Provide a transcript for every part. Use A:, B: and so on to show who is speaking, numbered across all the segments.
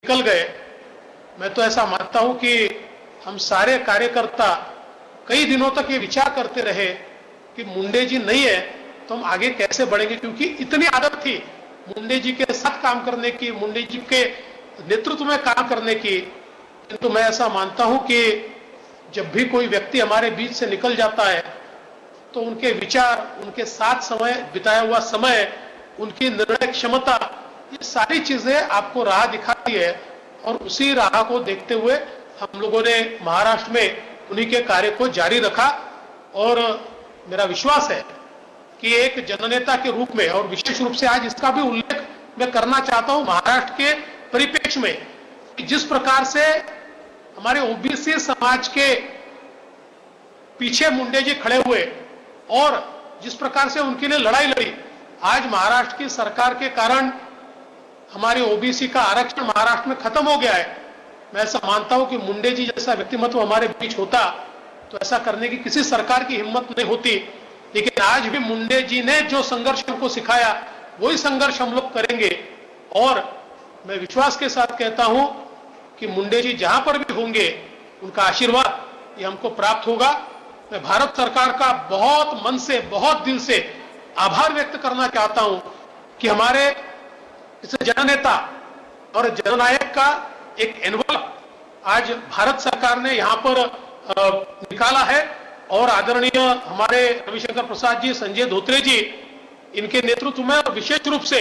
A: निकल गए। मैं तो ऐसा मानता हूं कि हम सारे कार्यकर्ता कई दिनों तक ये विचार करते रहे कि मुंडे जी नहीं है तो हम आगे कैसे बढ़ेंगे, क्योंकि इतनी आदत थी मुंडे जी के साथ काम करने की, मुंडे जी के नेतृत्व में काम करने की। किंतु मैं ऐसा मानता हूं कि जब भी कोई व्यक्ति हमारे बीच से निकल जाता है तो उनके विचार, उनके साथ समय बिताया हुआ समय, उनकी निर्णय क्षमता, ये सारी चीजें आपको राह दिखाती है। और उसी राह को देखते हुए हम लोगों ने महाराष्ट्र में उन्हीं के कार्य को जारी रखा। और मेरा विश्वास है कि एक जननेता के रूप में, और विशेष रूप से आज इसका भी उल्लेख मैं करना चाहता हूं महाराष्ट्र के परिप्रेक्ष्य में, कि जिस प्रकार से हमारे ओबीसी समाज के पीछे मुंडे जी खड़े हुए और जिस प्रकार से उनके लिए लड़ाई लड़ी, आज महाराष्ट्र की सरकार के कारण हमारे ओबीसी का आरक्षण महाराष्ट्र में खत्म हो गया है। मैं ऐसा मानता हूं कि मुंडे जी जैसा व्यक्तिमत्व हमारे बीच होता तो ऐसा करने की किसी सरकार की हिम्मत नहीं होती। लेकिन आज भी मुंडे जी ने जो संघर्ष हमको सिखाया वही संघर्ष हम लोग करेंगे। और मैं विश्वास के साथ कहता हूं कि मुंडे जी जहां पर भी होंगे उनका आशीर्वाद ये हमको प्राप्त होगा। मैं भारत सरकार का बहुत मन से, बहुत दिल से आभार व्यक्त करना चाहता हूं कि हमारे इस जननेता और जननायक का एक एनवलप आज भारत सरकार ने यहां पर निकाला है। और आदरणीय हमारे रविशंकर प्रसाद जी, संजय धोत्रे जी, इनके नेतृत्व में, और विशेष रूप से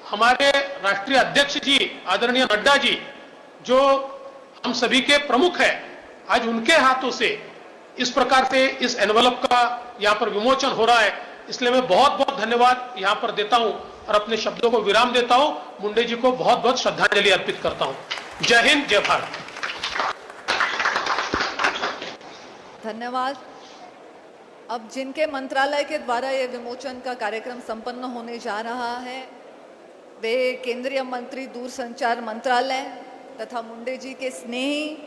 A: हमारे राष्ट्रीय अध्यक्ष जी आदरणीय नड्डा जी, जो हम सभी के प्रमुख हैं, आज उनके हाथों से इस प्रकार से इस एनवलप का यहां पर विमोचन हो रहा है। इसलिए मैं बहुत बहुत धन्यवाद यहां पर देता हूं और अपने शब्दों को विराम देता हूं। मुंडे जी को बहुत बहुत श्रद्धांजलि अर्पित करता हूं। जय हिंद, जय भारत।
B: धन्यवाद। अब जिनके मंत्रालय के द्वारा ये विमोचन का कार्यक्रम संपन्न होने जा रहा है वे केंद्रीय मंत्री दूरसंचार मंत्रालय तथा मुंडे जी के स्नेही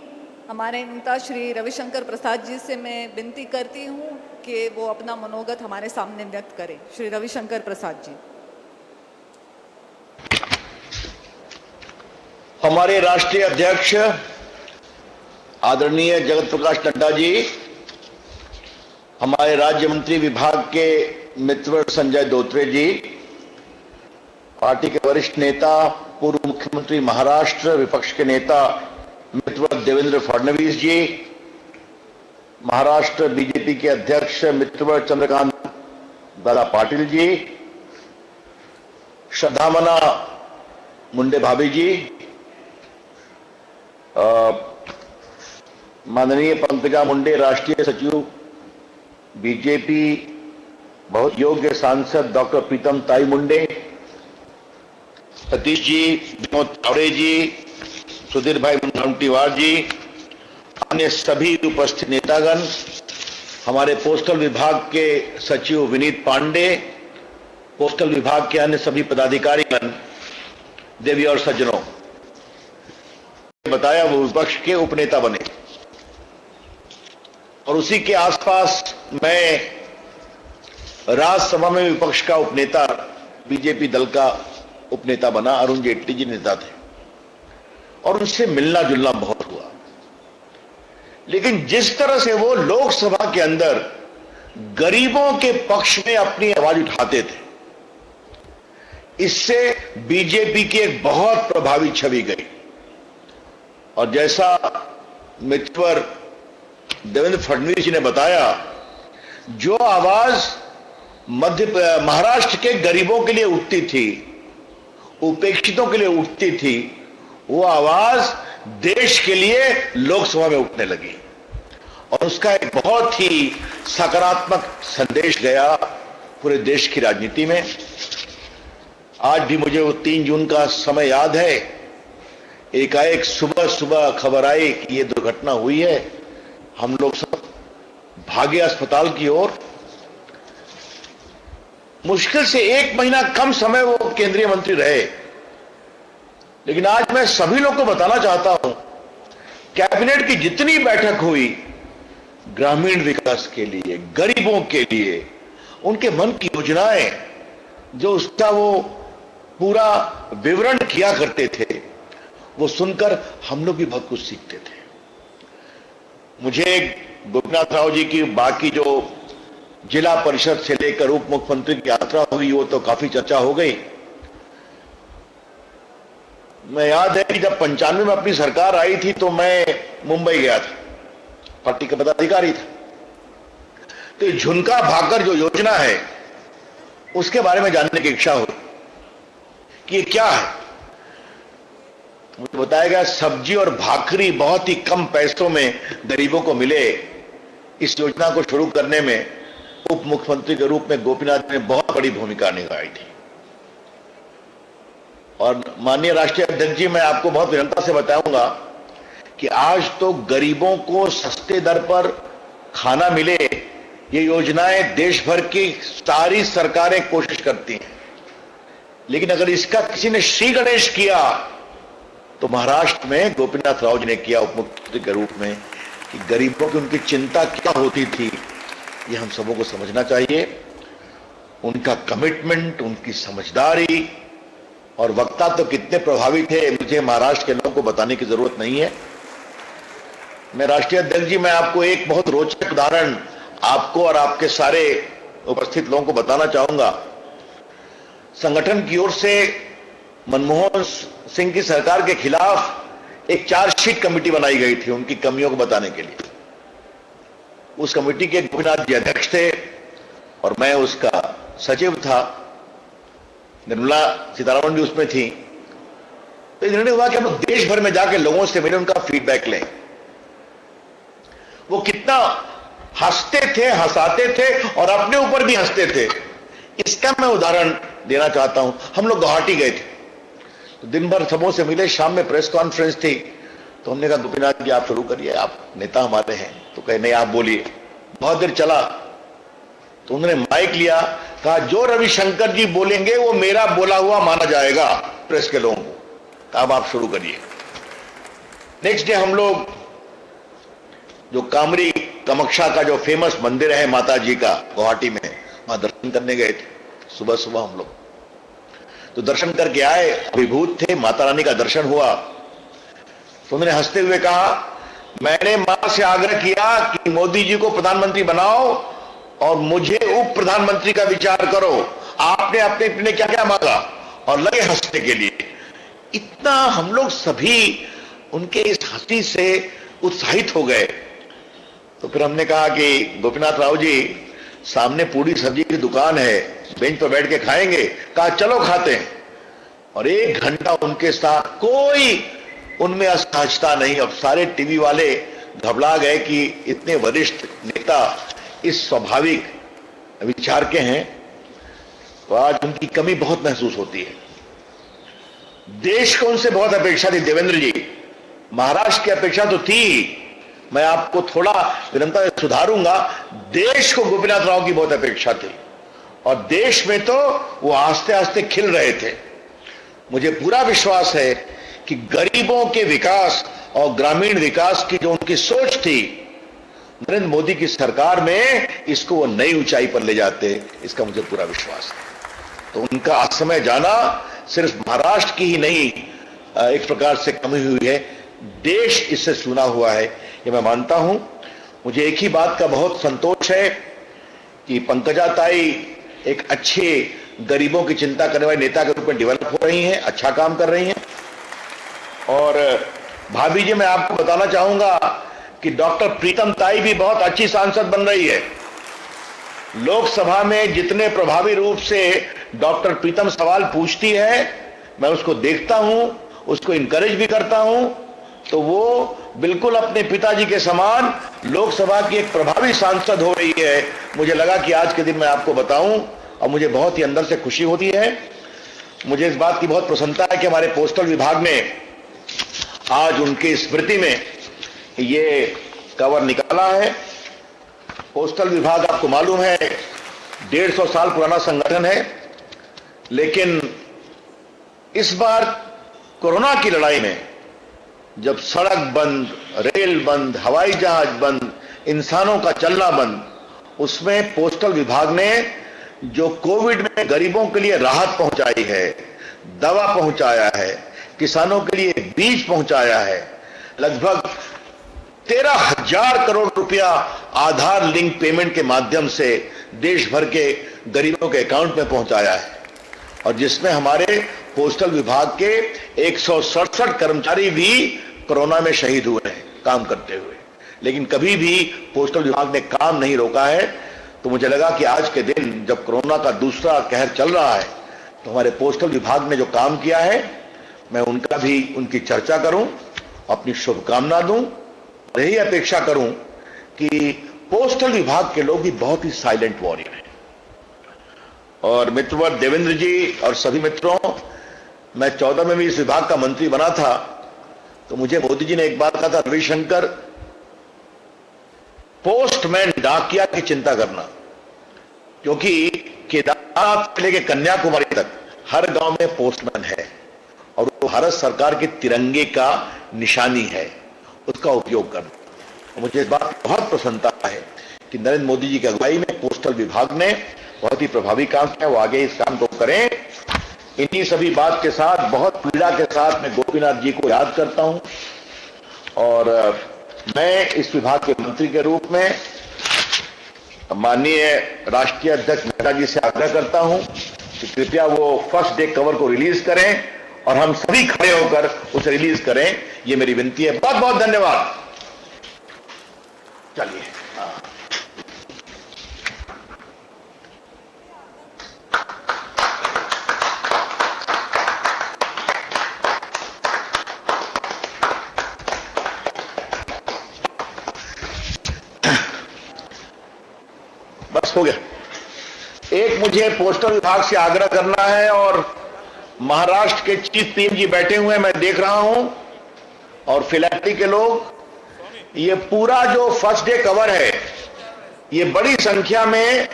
B: हमारे नेता श्री रविशंकर प्रसाद जी से मैं विनती करती हूँ कि वो अपना मनोगत हमारे सामने व्यक्त करें। श्री रविशंकर प्रसाद जी।
C: हमारे राष्ट्रीय अध्यक्ष आदरणीय जगत प्रकाश नड्डा जी, हमारे राज्य मंत्री विभाग के मित्र संजय धोत्रे जी, पार्टी के वरिष्ठ नेता पूर्व मुख्यमंत्री महाराष्ट्र विपक्ष के नेता मित्र देवेंद्र फडणवीस जी, महाराष्ट्र बीजेपी के अध्यक्ष मित्र चंद्रकांत दादा पाटिल जी, श्रद्धामना मुंडे भाभी जी, माननीय पंकजा मुंडे राष्ट्रीय सचिव बीजेपी, बहुत योग्य सांसद डॉक्टर प्रीतम ताई मुंडे, सतीश जी, विनोद तावड़े जी, सुधीर भाई मुनगंटीवार जी, अन्य सभी उपस्थित नेतागण, हमारे पोस्टल विभाग के सचिव विनीत पांडे, पोस्टल विभाग के अन्य सभी पदाधिकारीगण, देवी और सज्जनों, बताया वो विपक्ष के उपनेता बने और उसी के आसपास मैं राज्यसभा में विपक्ष का उपनेता, बीजेपी दल का उपनेता बना। अरुण जेटली जी नेता थे और उनसे मिलना जुलना बहुत हुआ। लेकिन जिस तरह से वो लोकसभा के अंदर गरीबों के पक्ष में अपनी आवाज उठाते थे, इससे बीजेपी की एक बहुत प्रभावी छवि गई। और जैसा मित्र देवेंद्र फडणवीस जी ने बताया, जो आवाज महाराष्ट्र के गरीबों के लिए उठती थी, उपेक्षितों के लिए उठती थी, वो आवाज देश के लिए लोकसभा में उठने लगी और उसका एक बहुत ही सकारात्मक संदेश गया पूरे देश की राजनीति में। आज भी मुझे वो 3 जून का समय याद है। एकाएक सुबह सुबह खबर आई कि ये दुर्घटना हुई है। हम लोग सब भागे अस्पताल की ओर। मुश्किल से 1 महीना कम समय वो केंद्रीय मंत्री रहे, लेकिन आज मैं सभी लोग को बताना चाहता हूं, कैबिनेट की जितनी बैठक हुई ग्रामीण विकास के लिए, गरीबों के लिए, उनके मन की योजनाएं जो उसका वो पूरा विवरण किया करते थे, वो सुनकर हम लोग भी बहुत कुछ सीखते थे। मुझे गोपीनाथ राव जी की बाकी जो जिला परिषद से लेकर उप मुख्यमंत्री की यात्रा हुई वो तो काफी चर्चा हो गई। मैं याद है कि जब 95 में अपनी सरकार आई थी तो मैं मुंबई गया था, पार्टी का पदाधिकारी था। तो झुनका भाकर जो योजना है उसके बारे में जानने की इच्छा हुई कि ये क्या है। मुझे बताया गया सब्जी और भाकरी बहुत ही कम पैसों में गरीबों को मिले। इस योजना को शुरू करने में उप मुख्यमंत्री के रूप में गोपीनाथ ने बहुत बड़ी भूमिका निभाई थी। और माननीय राष्ट्रीय अध्यक्ष जी, मैं आपको बहुत विनम्रता से बताऊंगा कि आज तो गरीबों को सस्ते दर पर खाना मिले, ये योजनाएं देश भर की सारी सरकारें कोशिश करती हैं। लेकिन अगर इसका किसी ने श्री गणेश किया तो महाराष्ट्र में गोपीनाथ राव जी ने किया उप मुख्यमंत्री के रूप में। कि गरीबों की उनकी चिंता क्या होती थी ये हम सबों को समझना चाहिए। उनका कमिटमेंट, उनकी समझदारी और वक्ता तो कितने प्रभावी थे मुझे महाराष्ट्र के लोगों को बताने की जरूरत नहीं है। मैं राष्ट्रीय अध्यक्ष जी, मैं आपको एक बहुत रोचक उदाहरण आपको और आपके सारे उपस्थित लोगों को बताना चाहूंगा। संगठन की ओर से मनमोहन सिंह की सरकार के खिलाफ एक चार्जशीट कमेटी बनाई गई थी उनकी कमियों को बताने के लिए। उस कमेटी के गोपीनाथ जी अध्यक्ष थे और मैं उसका सचिव था। निर्मला सीतारमण भी उसमें थी। तो निर्णय हुआ कि हम लोग देश भर में जाके लोगों से मिले, उनका फीडबैक लें। वो कितना हंसते थे, हंसाते थे और अपने ऊपर भी हंसते थे, इसका मैं उदाहरण देना चाहता हूं। हम लोग गुवाहाटी गए थे, तो दिन भर सबों से मिले, शाम में प्रेस कॉन्फ्रेंस थी। तो हमने कहा गोपीनाथ जी आप शुरू करिए, आप नेता हमारे हैं। तो कहे नहीं आप बोलिए। बहुत देर चला तो उन्होंने माइक लिया, कहा जो रविशंकर जी बोलेंगे वो मेरा बोला हुआ माना जाएगा प्रेस के लोगों को। कहा अब आप शुरू करिए। नेक्स्ट डे हम लोग जो कामरी कामाख्या का जो फेमस मंदिर है माता जी का गुवाहाटी में, वहां दर्शन करने गए थे। सुबह सुबह हम लोग तो दर्शन करके आए, अभिभूत थे, माता रानी का दर्शन हुआ। तो उन्होंने हंसते हुए कहा मैंने मां से आग्रह किया कि मोदी जी को प्रधानमंत्री बनाओ और मुझे उप प्रधानमंत्री का विचार करो। आपने अपने क्या क्या मांगा, और लगे हंसने के लिए। इतना हम लोग सभी उनके इस हंसी से उत्साहित हो गए। तो फिर हमने कहा कि गोपीनाथ राव जी सामने पूरी सब्जी की दुकान है, बेंच पर बैठ के खाएंगे। कहा चलो खाते हैं। और 1 घंटा उनके साथ कोई उनमें असहजता नहीं। अब सारे टीवी वाले घबरा गए कि इतने वरिष्ठ नेता इस स्वाभाविक विचार के हैं, तो आज उनकी कमी बहुत महसूस होती है। देश को उनसे बहुत अपेक्षा थी देवेंद्र जी, महाराष्ट्र की अपेक्षा तो थी। मैं आपको थोड़ा विनम्रता से सुधारूंगा, देश को गोपीनाथ राव की बहुत अपेक्षा थी और देश में तो वो आस्ते आस्ते खिल रहे थे। मुझे पूरा विश्वास है कि गरीबों के विकास और ग्रामीण विकास की जो उनकी सोच थी, नरेंद्र मोदी की सरकार में इसको वो नई ऊंचाई पर ले जाते, इसका मुझे पूरा विश्वास है। तो उनका असमय जाना सिर्फ महाराष्ट्र की ही नहीं एक प्रकार से कमी हुई है, देश इससे सुना हुआ है, ये मैं मानता हूं। मुझे एक ही बात का बहुत संतोष है कि पंकजा ताई एक अच्छे गरीबों की चिंता करने वाले नेता के रूप में डेवलप हो रही हैं, अच्छा काम कर रही हैं। और भाभी जी, मैं आपको बताना चाहूंगा कि डॉक्टर प्रीतम ताई भी बहुत अच्छी सांसद बन रही है। लोकसभा में जितने प्रभावी रूप से डॉक्टर प्रीतम सवाल पूछती है, मैं उसको देखता हूं, उसको इंकरेज भी करता हूं, तो वो बिल्कुल अपने पिताजी के समान लोकसभा की एक प्रभावी सांसद हो रही है। मुझे लगा कि आज के दिन मैं आपको बताऊं और मुझे बहुत ही अंदर से खुशी होती है। मुझे इस बात की बहुत प्रसन्नता है कि हमारे पोस्टल विभाग ने आज उनकी स्मृति में ये कवर निकाला है। पोस्टल विभाग आपको मालूम है 150 साल पुराना संगठन है, लेकिन इस बार कोरोना की लड़ाई में जब सड़क बंद, रेल बंद, हवाई जहाज बंद, इंसानों का चलना बंद, उसमें पोस्टल विभाग ने जो कोविड में गरीबों के लिए राहत पहुंचाई है, दवा पहुंचाया है, किसानों के लिए बीच पहुंचाया है। लगभग 13,000 करोड़ रुपया आधार लिंक पेमेंट के माध्यम से देश भर के गरीबों के अकाउंट में पहुंचाया है, और जिसमें हमारे पोस्टल विभाग के 167 कर्मचारी भी कोरोना में शहीद हुए हैं काम करते हुए, लेकिन कभी भी पोस्टल विभाग ने काम नहीं रोका है। तो मुझे लगा कि आज के दिन जब कोरोना का दूसरा कहर चल रहा है तो हमारे पोस्टल विभाग ने जो काम किया है, मैं उनकी चर्चा करूं, अपनी शुभकामना दूं, और यही अपेक्षा करूं कि पोस्टल विभाग के लोग भी बहुत ही साइलेंट वॉरियर हैं। और मित्रवर देवेंद्र जी और सभी मित्रों, मैं 14 में भी इस विभाग का मंत्री बना था, तो मुझे मोदी जी ने एक बात कहा था, रविशंकर, पोस्टमैन डाकिया की चिंता करना, क्योंकि केदारनाथ से लेकर कन्याकुमारी तक हर गांव में पोस्टमैन है, और वो भारत सरकार के तिरंगे का निशानी है, उसका उपयोग करना। मुझे इस बात बहुत प्रसन्नता है कि नरेंद्र मोदी जी की अगुवाई में पोस्टल विभाग ने बहुत ही प्रभावी काम किया, वो आगे इस काम को करें। इन्हीं सभी बात के साथ, बहुत पीड़ा के साथ मैं गोपीनाथ जी को याद करता हूं, और मैं इस विभाग के मंत्री के रूप में माननीय राष्ट्रीय अध्यक्ष नड्डा जी से आग्रह करता हूं कि कृपया वो फर्स्ट डे कवर को रिलीज करें और हम सभी खड़े होकर उसे रिलीज करें, ये मेरी विनती है। बहुत बहुत धन्यवाद। चलिए, बस हो गया। एक मुझे पोस्टल विभाग से आग्रह करना है, और महाराष्ट्र के चीफ पीएम जी बैठे हुए हैं, मैं देख रहा हूं, और फिलैक्ट्री के लोग, ये पूरा जो फर्स्ट डे कवर है, ये बड़ी संख्या में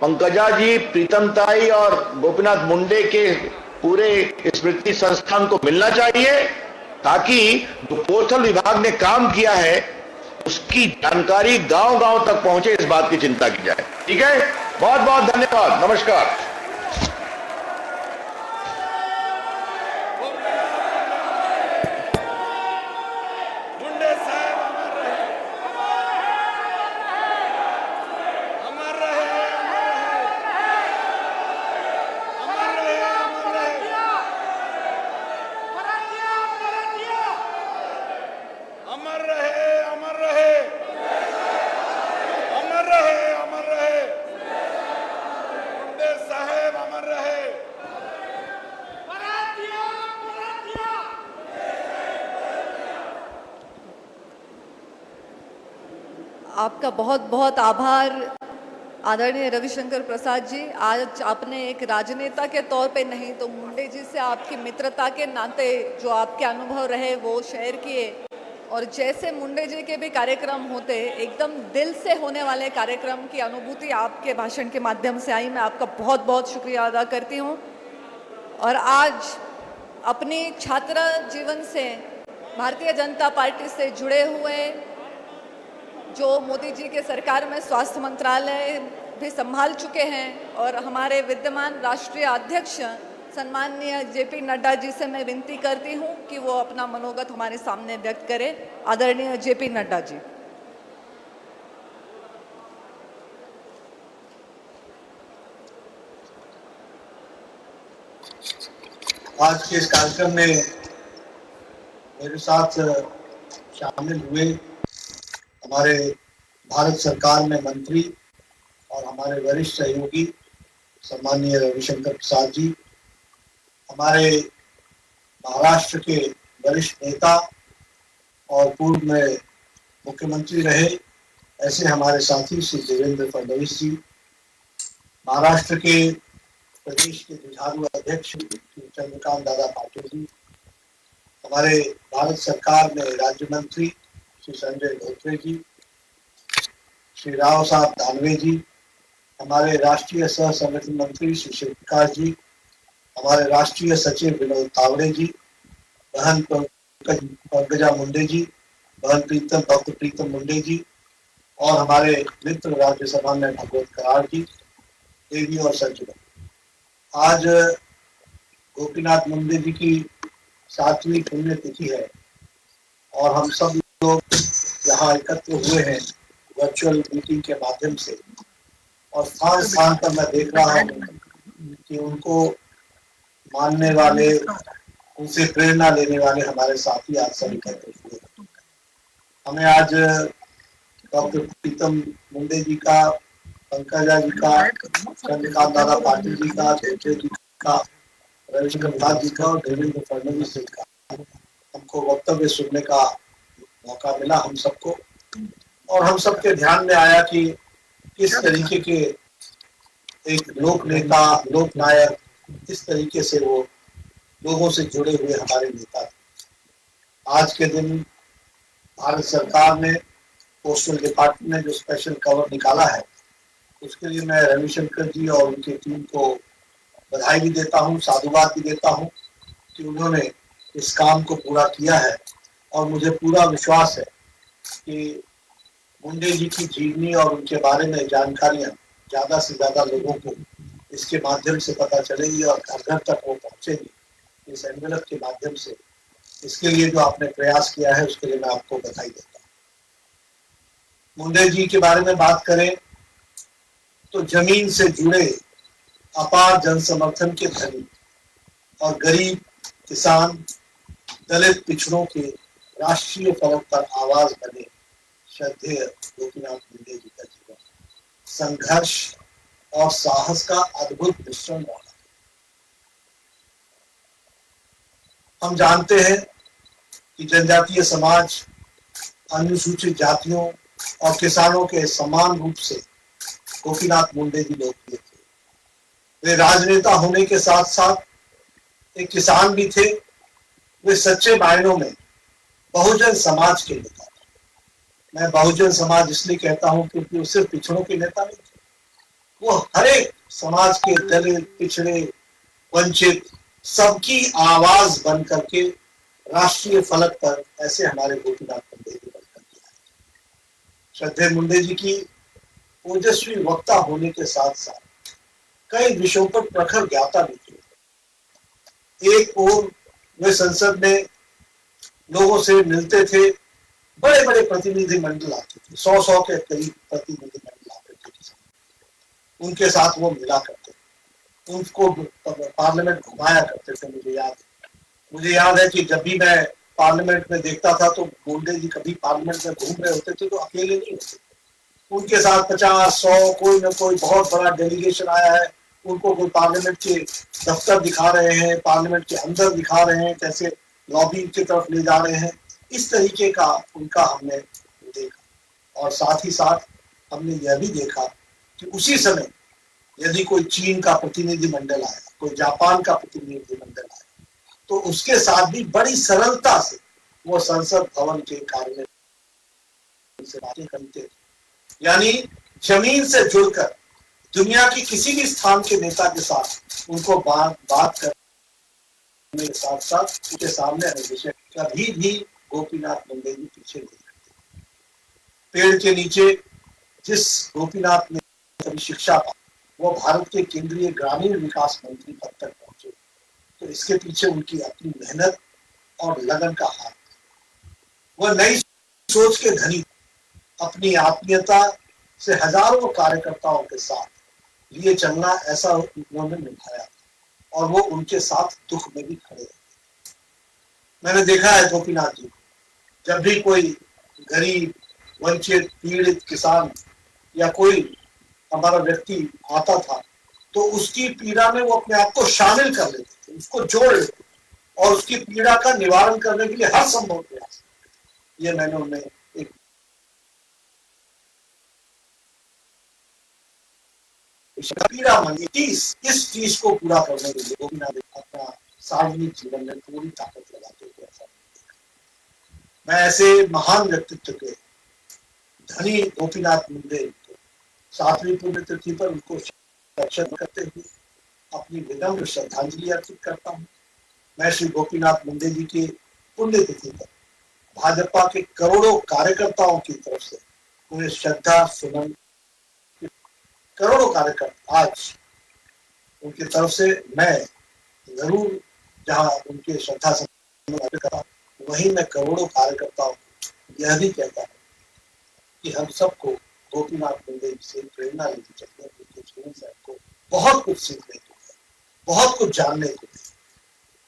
C: पंकजा जी, प्रीतम ताई और गोपीनाथ मुंडे के पूरे स्मृति संस्थान को मिलना चाहिए, ताकि जो पोस्टल विभाग ने काम किया है उसकी जानकारी गांव-गांव तक पहुंचे, इस बात की चिंता की जाए। ठीक है, बहुत बहुत धन्यवाद, नमस्कार।
B: आपका बहुत बहुत आभार आदरणीय रविशंकर प्रसाद जी। आज आपने एक राजनेता के तौर पे नहीं तो मुंडे जी से आपकी मित्रता के नाते जो आपके अनुभव रहे वो शेयर किए, और जैसे मुंडे जी के भी कार्यक्रम होते, एकदम दिल से होने वाले कार्यक्रम की अनुभूति आपके भाषण के माध्यम से आई। मैं आपका बहुत बहुत शुक्रिया अदा करती हूँ। और आज अपनी छात्रा जीवन से भारतीय जनता पार्टी से जुड़े हुए, जो मोदी जी के सरकार में स्वास्थ्य मंत्रालय भी संभाल चुके हैं, और हमारे विद्यमान राष्ट्रीय अध्यक्ष सम्माननीय जेपी नड्डा जी से मैं विनती करती हूं कि वो अपना मनोगत हमारे सामने व्यक्त करें। आदरणीय जेपी नड्डा जी।
D: आज के इस कार्यक्रम में मेरे साथ शामिल हुए हमारे भारत सरकार में मंत्री और हमारे वरिष्ठ सहयोगी सम्माननीय रविशंकर प्रसाद जी, हमारे महाराष्ट्र के वरिष्ठ नेता और पूर्व में मुख्यमंत्री रहे ऐसे हमारे साथी श्री देवेंद्र फडणवीस जी, महाराष्ट्र के प्रदेश के जुझारू अध्यक्ष चंद्रकांत दादा पाटिल जी, हमारे भारत सरकार में राज्य मंत्री श्री संजय धोत्रे जी, श्री राव साहब दानवे जी, हमारे राष्ट्रीय सह संगठन मंत्री श्री शिव प्रकाश जी, हमारे राष्ट्रीय सचिव विनोद तावड़े जी, बहन पंकजा मुंडे जी, बहन डॉक्टर प्रीतम मुंडे जी, और हमारे मित्र राज्यसभा में भगवत करार जी, देवी और सज्जनों। आज गोपीनाथ मुंडे जी की 7वीं पुण्यतिथि है और हम सब लोग यहाँ एकत्र हुए हैं वर्चुअल मीटिंग के माध्यम से, और स्थान स्थान पर मैं देख रहा हूँ कि उनको मानने वाले, उनसे प्रेरणा लेने वाले हमारे साथी आज सब एकत्र हुए। हमें आज डॉक्टर प्रीतम मुंडे जी का, पंकजा जी का, चंद्रकांत दादा पाटिल जी का, देवेंद्र जी का, रविशंकर प्रसाद जी का और देवेंद्र फडणवीस जी का हमको वक्तव्य सुनने का मौका मिला हम सबको, और हम सबके ध्यान में आया कि किस तरीके के एक लोक नेता, लोक नायक, किस तरीके से वो लोगों से जुड़े हुए हमारे नेता थे। आज के दिन भारत सरकार ने, पोस्टल डिपार्टमेंट ने जो स्पेशल कवर निकाला है, उसके लिए मैं रविशंकर जी और उनकी टीम को बधाई भी देता हूँ, साधुवाद भी देता हूँ कि उन्होंने इस काम को पूरा किया है। और मुझे पूरा विश्वास है कि मुंडे जी की जीवनी और उनके बारे में जानकारियां ज्यादा से ज्यादा लोगों को इसके माध्यम से पता चलेगी और घर घर तक वो पहुंचेगी इस एनवेलप के माध्यम से। इसके लिए जो आपने प्रयास किया है उसके लिए मैं आपको बधाई देता हूँ। मुंडे जी के बारे में बात करें तो जमीन से जुड़े अपार जन समर्थन के धनी और गरीब, किसान, दलित, पिछड़ों के राष्ट्रीय फलक पर आवाज बने श्रद्धेय गोपीनाथ मुंडे जी का जीवन संघर्ष और साहस का अद्भुत मिश्रण रहा। हम जानते हैं कि जनजातीय समाज, अनुसूचित जातियों और किसानों के समान रूप से गोपीनाथ मुंडे जी लोकप्रिय थे। वे राजनेता होने के साथ साथ एक किसान भी थे। वे सच्चे मायनों में बहुजन समाज के नेता थे। मैं बहुजन समाज इसलिए कहता हूं क्योंकि वो सिर्फ पिछड़ों के नेता नहीं थे, वो हर एक समाज के दलित, पिछड़े, वंचित सबकी आवाज बन करके राष्ट्रीय फलक पर ऐसे हमारे गोपीनाथ मुंडे जी बनकर दिया। श्रद्धेय मुंडे जी की ओजस्वी वक्ता होने के साथ साथ कई विषयों पर प्रखर ज्ञाता भी थे। एक ओर वे संसद में लोगों से मिलते थे, बड़े बड़े प्रतिनिधि मंडल आते थे, 100 के करीब प्रतिनिधि मंडल आते थे, उनके साथ वो मिला करते थे, उनको पार्लियामेंट घुमाया करते थे। मुझे याद है कि जब भी मैं पार्लियामेंट में देखता था तो मुंडे जी कभी पार्लियामेंट में घूम रहे होते थे तो अकेले नहीं होते, उनके साथ 50-100 कोई ना कोई बहुत बड़ा डेलीगेशन आया है, उनको कोई पार्लियामेंट के दफ्तर दिखा रहे हैं, पार्लियामेंट के अंदर दिखा रहे हैं, कैसे लॉबी की तरफ ले जा रहे हैं, इस तरीके का उनका हमने देखा। और साथ ही साथ हमने यह भी देखा कि उसी समय यदि कोई चीन का प्रतिनिधि मंडल आया, कोई जापान का प्रतिनिधि मंडल आया, तो उसके साथ भी बड़ी सरलता से वो संसद भवन के कार्य से बातें करते थे। यानी जमीन से जुड़कर दुनिया की किसी भी स्थान के नेता के साथ उनको बात करने के साथ साथ उनके सामने विषय कभी भी गोपीनाथ मुंडे जी पीछे नहीं हटते। पेड़ के नीचे जिस गोपीनाथ ने कभी शिक्षा पाई, वो भारत के केंद्रीय ग्रामीण विकास मंत्री पद तक पहुंचे, तो इसके पीछे उनकी अपनी मेहनत और लगन का हाथ। वह नई सोच के धनी, अपनी आत्मीयता से हजारों कार्यकर्ताओं के साथ लिए चलना ऐसा उन्होंने निभाया और वो उनके साथ दुख में भी खड़े रहे। मैंने देखा है गोपीनाथ जी, जब भी कोई गरीब, वंचित, पीड़ित किसान या कोई हमारा व्यक्ति आता था तो उसकी पीड़ा में वो अपने आप को शामिल कर लेते थे, उसको जोड़ लेते और उसकी पीड़ा का निवारण करने के लिए हर संभव प्रयास। ये मैंने उन्हें एक पीड़ा मांगी, इस चीज को पूरा करने के लिए गोपीनाथ अपना सार्वजनिक जीवन में पूरी ताकत लगाते थे। ऐसा मैं ऐसे महान व्यक्तित्व के धनी गोपीनाथ मुंडे को 7वीं पुण्यतिथि पर उनको दर्शन करते हुए अपनी विनम्र श्रद्धांजलि अर्पित करता हूँ। मैं श्री गोपीनाथ मुंडे जी की पुण्यतिथि पर भाजपा के करोड़ों कार्यकर्ताओं की तरफ से उन्हें श्रद्धा सुमन, करोड़ों कार्यकर्ता आज उनकी तरफ से मैं जरूर जहां उनके श्रद्धा अर्पित करता हूं, वहीं मैं करोड़ों कार्यकर्ताओं यह भी कहता हूं कि हम सबको गोपीनाथ मुंडे जी से प्रेरणा लेनी चाहिए। उनके जीवन से हमको बहुत कुछ सीखने को है, बहुत कुछ जानने को है।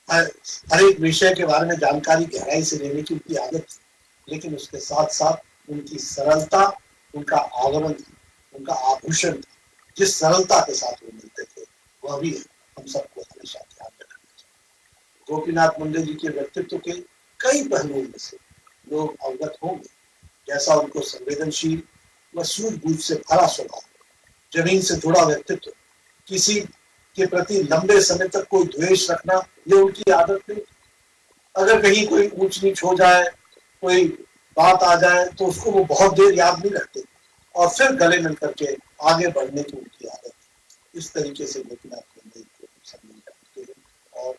D: हर एक विषय के बारे में जानकारी गहराई से लेने की उनकी आदत थी, लेकिन उसके साथ साथ उनकी सरलता उनका आवरण थी, उनका आभूषण था। जिस सरलता के साथ वो मिलते थे वह भी हम सबको हमेशा ध्यान रखना चाहिए। गोपीनाथ मुंडे जी के व्यक्तित्व के कई पहलुओं में से लोग अवगत होंगे, जैसा उनको संवेदनशील व सूझबूझ से भरा स्वभाव, जमीन से जुड़ा व्यक्तित्व, किसी के प्रति लंबे समय तक कोई द्वेष रखना ये उनकी आदत नहीं। अगर कहीं कोई ऊंच नीच हो जाए, कोई बात आ जाए तो उसको वो बहुत देर याद नहीं रखते और फिर गले मिल करके आगे बढ़ने की उनकी आदत है। इस तरीके से गोपीनाथ मुंडे को सम्मान करते हैं। और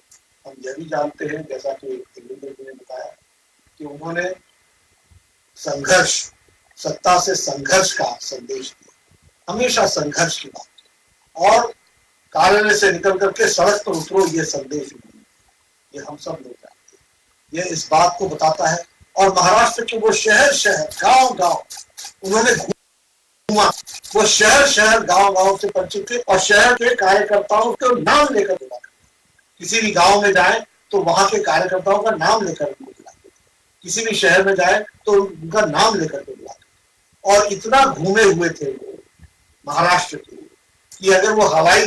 D: हम यह भी जानते हैं, जैसा कि देवेंद्र जी ने बताया, कि उन्होंने संघर्ष, सत्ता से संघर्ष का संदेश दिया, हमेशा संघर्ष की बात की और कार्यालय से निकल करके सड़क पर उतरो, ये संदेश ये हम सब लोग जानते हैं। ये इस बात को बताता है। और महाराष्ट्र के वो शहर शहर गांव गांव उन्होंने घूमा, वो शहर शहर गांव गांव से परिचित थे और शहर के कार्यकर्ताओं को नाम लेकर बुलाते। किसी भी गांव में जाए तो वहां के कार्यकर्ताओं का नाम लेकर उनको बुलाते, किसी भी शहर में जाए तो उनका नाम लेकर के बुलाते। और इतना घूमे हुए थे वो महाराष्ट्र के कि अगर वो हवाई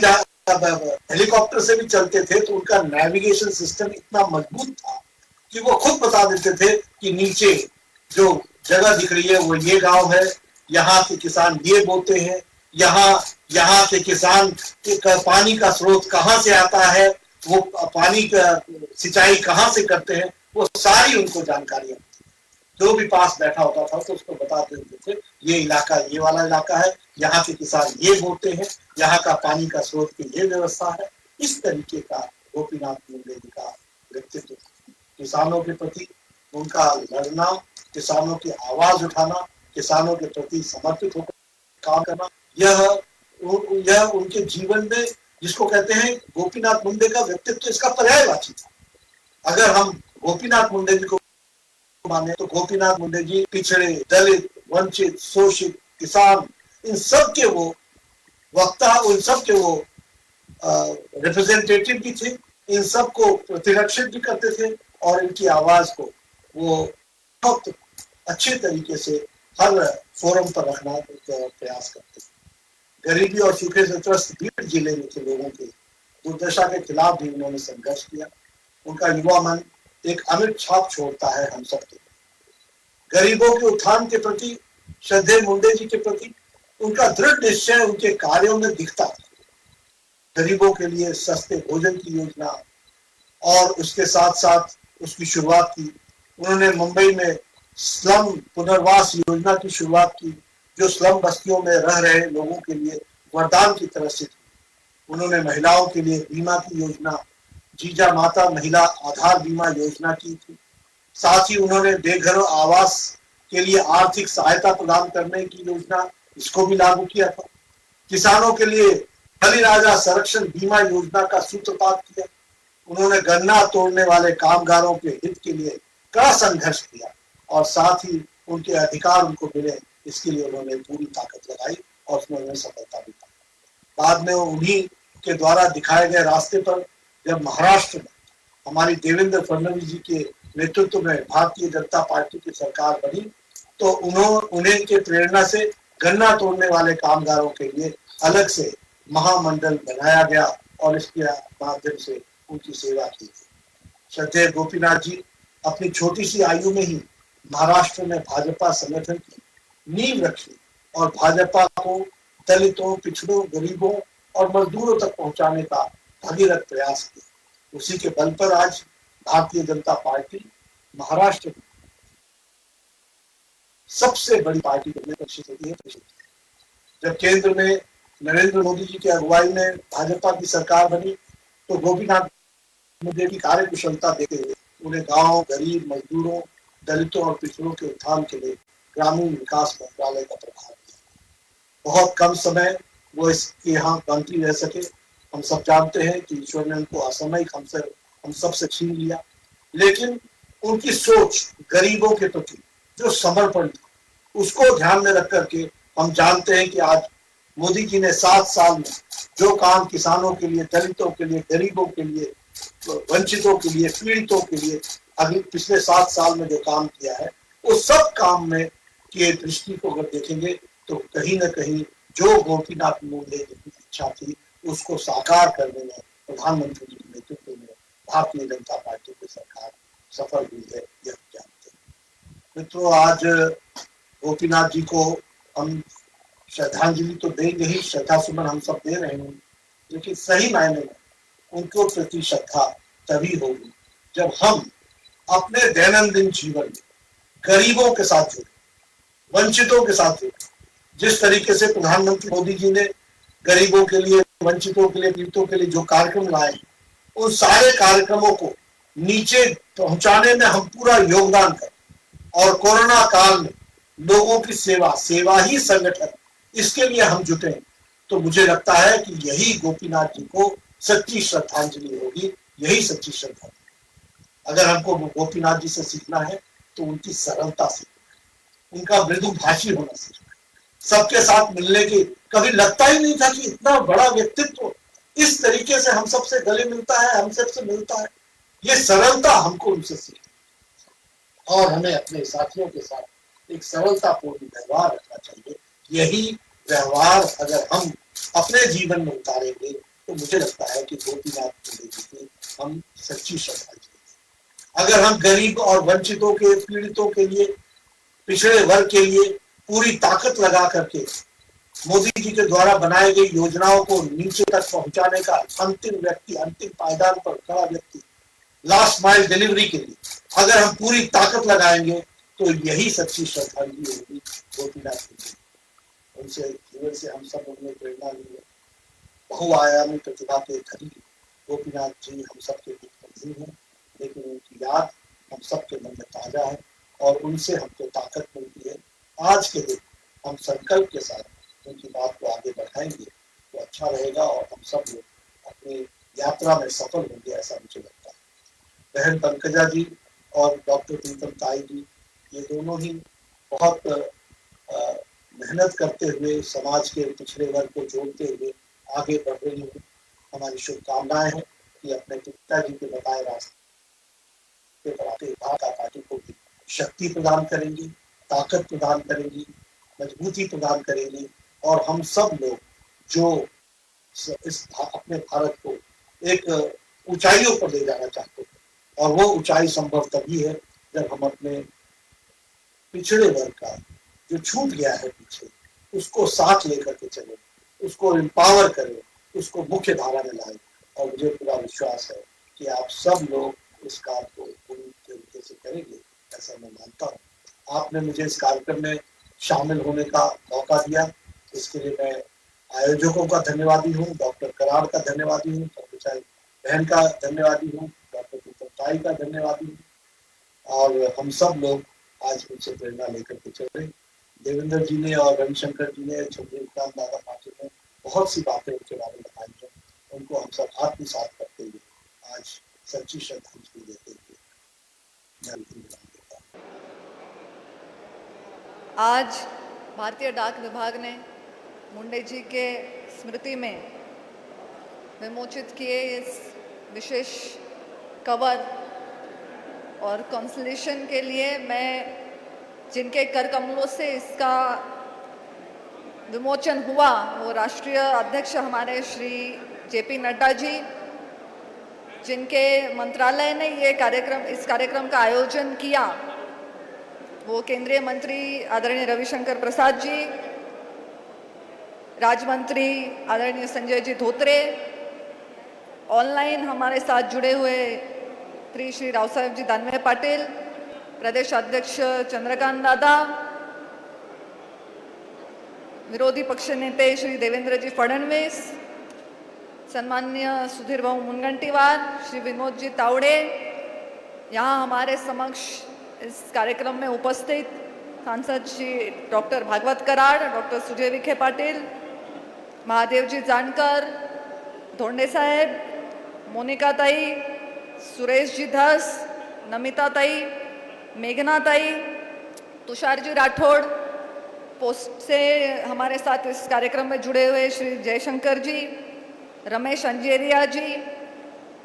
D: हेलीकॉप्टर से भी चलते थे तो उनका नेविगेशन सिस्टम इतना मजबूत था कि वो खुद बता देते थे कि नीचे जो जगह दिख रही है वो ये गांव है, यहाँ के किसान ये बोते हैं, यहाँ के किसान के पानी का स्रोत कहाँ से आता है, वो पानी का सिंचाई कहाँ से करते हैं, वो सारी उनको जानकारी थी। जो भी पास बैठा होता था तो उसको बता देते थे ये इलाका ये वाला इलाका है, यहाँ के किसान ये बोते हैं, यहाँ का पानी का स्रोत की ये व्यवस्था है। इस तरीके का गोपीनाथ मुंडे जी का व्यक्तित्व, किसानों के प्रति उनका लड़ना, किसानों की आवाज उठाना, किसानों के प्रति समर्पित होकर काम करना, यह उनके जीवन में, जिसको कहते हैं गोपीनाथ मुंडे का व्यक्तित्व, इसका पर्यायवाची था। अगर हम गोपीनाथ मुंडे जी को माने तो गोपीनाथ मुंडे जी पिछड़े, दलित, वंचित, शोषित, किसान, इन सब के वो वक्ता, उन सब के वो रिप्रेजेंटेटिव भी थे, इन सब को प्रतिरक्षित भी करते थे और इनकी आवाज को वो बहुत अच्छे तरीके से हर फोरम पर रखना प्रयास करते थे। गरीबी और सूखे से त्रस्त बीड जिले में के लोगों के दुर्दशा के खिलाफ भी उन्होंने संघर्ष किया। उनका युवा मन एक अमिट छाप छोड़ता है हम सबके। गरीबों के उत्थान के प्रति, श्रद्धेय मुंडे जी के प्रति उनका दृढ़ निश्चय उनके कार्यों में दिखता था। गरीबों के लिए सस्ते भोजन की योजना और उसके साथ साथ उसकी शुरुआत की। उन्होंने मुंबई में स्लम पुनर्वास योजना की शुरुआत की, जो स्लम बस्तियों में रह रहे लोगों के लिए वरदान की तरह से थी। उन्होंने महिलाओं के लिए बीमा की योजना, जीजा माता महिला आधार बीमा योजना की थी। साथ ही उन्होंने बेघर आवास के लिए आर्थिक सहायता प्रदान करने की योजना, इसको भी लागू किया था। किसानों के लिए बलिराजा संरक्षण बीमा योजना का सूत्रपात किया। उन्होंने गन्ना तोड़ने वाले कामगारों के हित के लिए कड़ा संघर्ष किया और साथ ही उनके अधिकार उनको मिले, इसके लिए उन्होंने पूरी ताकत लगाई और उसमें उन्हें सफलता भी पाई। बाद में उन्हीं के द्वारा दिखाए गए रास्ते पर जब महाराष्ट्र में हमारी देवेंद्र फडणवीस जी के नेतृत्व में भारतीय जनता पार्टी की सरकार बनी तो उन्हें के प्रेरणा से गन्ना तोड़ने वाले कामगारों के लिए अलग से महामंडल बनाया गया और इसके माध्यम से उनकी सेवा की गई। श्रद्धेय गोपीनाथ जी अपनी छोटी सी आयु में ही महाराष्ट्र में भाजपा संगठन की नींव रखी और भाजपा को दलितों, पिछड़ों, गरीबों और मजदूरों तक पहुंचाने का भगीरथ प्रयास किया। उसी के बल पर आज भारतीय जनता पार्टी महाराष्ट्र की सबसे बड़ी पार्टी बनने प्रशिक्षित होती है। जब केंद्र में नरेंद्र मोदी जी की अगुवाई में भाजपा की सरकार बनी तो गोपीनाथ मुंडे की कार्य कुशलता देखते हुए उन्हें गांव, गरीब, मजदूरों, दलितों और पिछड़ों के उत्थान के लिए ग्रामीण विकास मंत्रालय का प्रभार दिया। बहुत कम समय वो इसके यहाँ मंत्री रह सके। हम सब जानते हैं कि ईश्वर ने उनको असामयिक हम सबसे छीन लिया, लेकिन उनकी सोच गरीबों के प्रति जो समर्पण था, उसको ध्यान में रख करके हम जानते हैं कि आज मोदी जी ने 7 साल में जो काम किसानों के लिए, दलितों के लिए, गरीबों के लिए, वंचितों के लिए, पीड़ितों के लिए अभी पिछले 7 साल में जो काम किया है, उस सब काम में की दृष्टि को अगर देखेंगे तो कहीं ना कहीं जो गोपीनाथ मुंडे की इच्छा थी उसको साकार करने में प्रधानमंत्री जी के नेतृत्व में भारतीय जनता पार्टी की सरकार सफल हुई है, यह जानते हैं। मित्रों, आज गोपीनाथ जी को हम श्रद्धांजलि तो देंगे ही, श्रद्धा सुमन हम सब दे रहे हैं, लेकिन सही मायने में उनको प्रति श्रद्धा तभी होगी जब हम अपने दैनंदिन जीवन में गरीबों के साथ जुड़े, वंचितों के साथ जुड़े। जिस तरीके से प्रधानमंत्री मोदी जी ने गरीबों के लिए, वंचितों के लिए, पीड़ितों के लिए जो कार्यक्रम लाए, उन सारे कार्यक्रमों को नीचे पहुंचाने में हम पूरा योगदान करें और कोरोना काल में लोगों की सेवा, सेवा ही संगठन, इसके लिए हम जुटे, तो मुझे लगता है कि यही गोपीनाथ जी को सच्ची श्रद्धांजलि होगी, यही सच्ची श्रद्धांजलि। अगर हमको गोपीनाथ जी से सीखना है तो उनकी सरलता सीखना है, उनका मृदु भाषी होना सीखना है, सबके साथ मिलने की, कभी लगता ही नहीं था कि इतना बड़ा व्यक्तित्व इस तरीके से हम सबसे गले मिलता है, हम सबसे मिलता है। ये सरलता हमको उनसे सीखना और हमें अपने साथियों के साथ एक सरलतापूर्ण व्यवहार रखना चाहिए। यही व्यवहार अगर हम अपने जीवन में उतारेंगे तो मुझे लगता है कि गोपीनाथ मुंडे जी की हम सच्ची श्रद्धांजलि। अगर हम गरीब और वंचितों के, पीड़ितों के लिए, पिछड़े वर्ग के लिए पूरी ताकत लगा करके मोदी जी के द्वारा बनाई गई योजनाओं को नीचे तक पहुंचाने का अंतिम व्यक्ति, अंतिम पायदान पर खड़ा व्यक्ति, लास्ट माइल डिलीवरी के लिए अगर हम पूरी ताकत लगाएंगे तो यही सच्ची श्रद्धांजलि होगी गोपीनाथ जी। उनसे जीवन से हम सब उनमें प्रेरणा ली है। बहुआयामी प्रतिभा के धनी गोपीनाथ जी हम सबके बीच नहीं है, लेकिन उनकी याद हम सबके मन में ताजा है और उनसे हमको ताकत मिलती है। आज के दिन हम संकल्प के साथ उनकी बात को आगे बढ़ाएंगे तो अच्छा रहेगा और हम सब लोग अपनी यात्रा में सफल होंगे, ऐसा मुझे लगता है। बहन पंकजा जी और डॉक्टर प्रीतम ताई जी, ये दोनों ही बहुत मेहनत करते हुए समाज के पिछड़े वर्ग को जोड़ते हुए आगे बढ़ रही हैं। हमारी शुभकामनाएं हैं कि अपने पिताजी के बताए रास्ते पर आते भारतीय पार्टी को भी शक्ति प्रदान करेंगी, ताकत प्रदान करेंगी, मजबूती प्रदान करेंगी और हम सब लोग जो इस अपने भारत को एक ऊंचाइयों पर ले जाना चाहते हैं, और वो ऊंचाई संभव तभी है जब हम अपने पिछड़े वर्ग का जो छूट गया है पीछे, उसको साथ लेकर के चले, उसको एम्पावर करें, उसको मुख्य धारा में लाएं। और मुझे पूरा विश्वास है कि आप सब लोग इस काम को पूरी तरीके से करेंगे, ऐसा मैं मानता हूँ। आपने मुझे इस कार्यक्रम में शामिल होने का मौका दिया, इसके लिए मैं आयोजकों का धन्यवादी हूँ, डॉक्टर कराड़ का धन्यवादी हूँ, डॉक्टर बहन का धन्यवादी हूँ, डॉक्टर ताई का धन्यवादी हूँ। और हम सब लोग आज उनसे प्रेरणा लेकर के चल रहे। देवेंद्र जी ने और रविशंकर जी ने, चंद्रकांत दादा पाटिल ने बहुत सी बातें उनके बारे में बताई हैं, उनको हम सब आत्मसात करते हुए आज सच्ची श्रद्धांजलि देते हुए
B: आज भारतीय डाक विभाग ने मुंडे जी के स्मृति में विमोचित किए इस विशेष कवर और कंसलेशन के लिए मैं जिनके कर कमलों से इसका विमोचन हुआ वो राष्ट्रीय अध्यक्ष हमारे श्री जेपी नड्डा जी, जिनके मंत्रालय ने इस कार्यक्रम का आयोजन किया, वो केंद्रीय मंत्री आदरणीय रविशंकर प्रसाद जी, राज्य मंत्री आदरणीय संजय जी धोत्रे, ऑनलाइन हमारे साथ जुड़े हुए श्री राव साहेब जी दानवे पाटिल, प्रदेश अध्यक्ष चंद्रकांत दादा, विरोधी पक्ष नेते श्री देवेंद्र जी फडणवीस, सम्माननीय सुधीर भाऊ मुनगंटीवार, श्री विनोद जी तावड़े, यहाँ हमारे समक्ष इस कार्यक्रम में उपस्थित सांसद श्री डॉक्टर भागवत कराड़, डॉक्टर सुजय विखे पाटिल, महादेव जी जानकर, धोंडे साहेब, मोनिका ताई, सुरेश जी धस, नमिताताई, मेघनाताई, तुषारजी राठौड़, पोस्ट से हमारे साथ इस कार्यक्रम में जुड़े हुए श्री जयशंकर जी, रमेश अंजेरिया जी,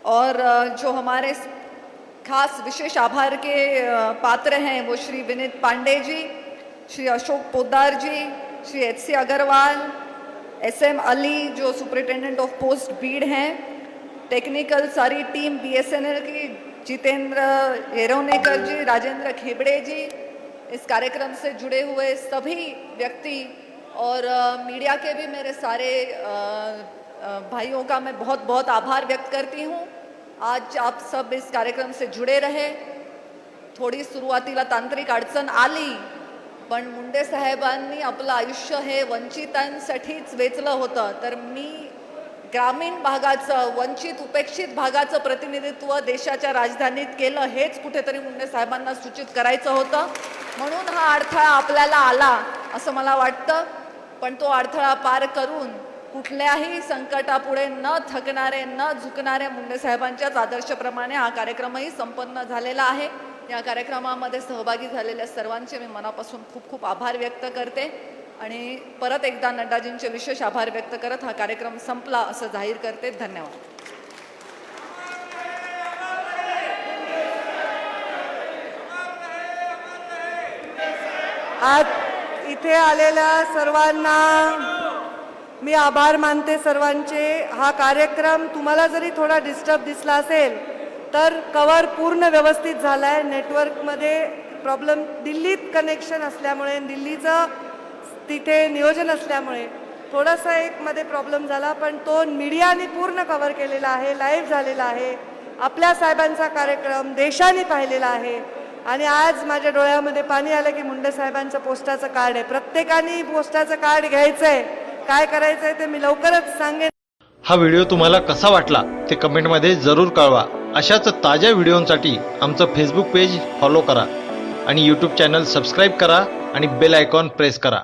B: और जो हमारे खास विशेष आभार के पात्र हैं वो श्री विनीत पांडे जी, श्री अशोक पोद्दार जी, श्री एच.सी. अग्रवाल, एस.एम. अली जो सुपरिटेंडेंट ऑफ पोस्ट बीड हैं, टेक्निकल सारी टीम BSNL की, जितेंद्र येरोनेकर जी, राजेंद्र खेबड़े जी, इस कार्यक्रम से जुड़े हुए सभी व्यक्ति और मीडिया के भी मेरे सारे भाइयों का मैं बहुत बहुत आभार व्यक्त करती हूँ. आज आप सब इस कार्यक्रम से जुड़े रहे. थोडी सुरुवातीला तांत्रिक अडचण आली, पण मुंडे साहेबांनी आपलं आयुष्य हे वंचितांसाठीच वेचलं होतं. तर मी ग्रामीण भागाचं, वंचित उपेक्षित भागाचं प्रतिनिधित्व देशाच्या राजधानीत केलं, हेच कुठेतरी मुंडे साहेबांना सूचित करायचं होतं. म्हणून हा अडथळा आपल्याला आला असं मला वाटतं. पण तो अडथळा पार करून कुठल्याही संकटापुढे न थकणारे, न झुकणारे मुंडे साहेबांच्याच आदर्शप्रमाणे हा कार्यक्रमही संपन्न झालेला आहे. या कार्यक्रमामध्ये सहभागी झालेल्या सर्वांचे मी मनापासून खूप खूप आभार व्यक्त करते आणि परत एकदा नड्डाजींचे विशेष आभार व्यक्त करत हा कार्यक्रम संपला असं जाहीर करते. धन्यवाद.
E: आज इथे आलेल्या सर्वांना मी आभार मानते सर्वांचे. हा कार्यक्रम तुम्हाला जरी थोडा डिस्टर्ब दिसला असेल तर कव्हर पूर्ण व्यवस्थित झाला आहे. नेटवर्कमध्ये प्रॉब्लेम, दिल्लीत कनेक्शन असल्यामुळे, दिल्लीचं तिथे नियोजन असल्यामुळे थोडासा एक मध्ये प्रॉब्लेम झाला, पण तो मीडियाने पूर्ण कव्हर केलेला आहे, लाईव्ह झालेला आहे. आपल्या साहेबांचा कार्यक्रम देशाने पाहिलेला आहे आणि आज माझ्या डोळ्यामध्ये पाणी आलं की मुंडे साहेबांचं पोस्टाचं कार्ड आहे. प्रत्येकाने पोस्टाचं कार्ड घ्यायचं आहे. काय करायचं आहे ते मी लवकरच सांगेन.
F: हा व्हिडिओ तुम्हाला कसा वाटला ते कमेंटमध्ये जरूर कळवा. अशाच ताज्या व्हिडिओंसाठी आमचं फेसबुक पेज फॉलो करा आणि यूट्यूब चॅनल सबस्क्राईब करा आणि बेल आयकॉन प्रेस करा.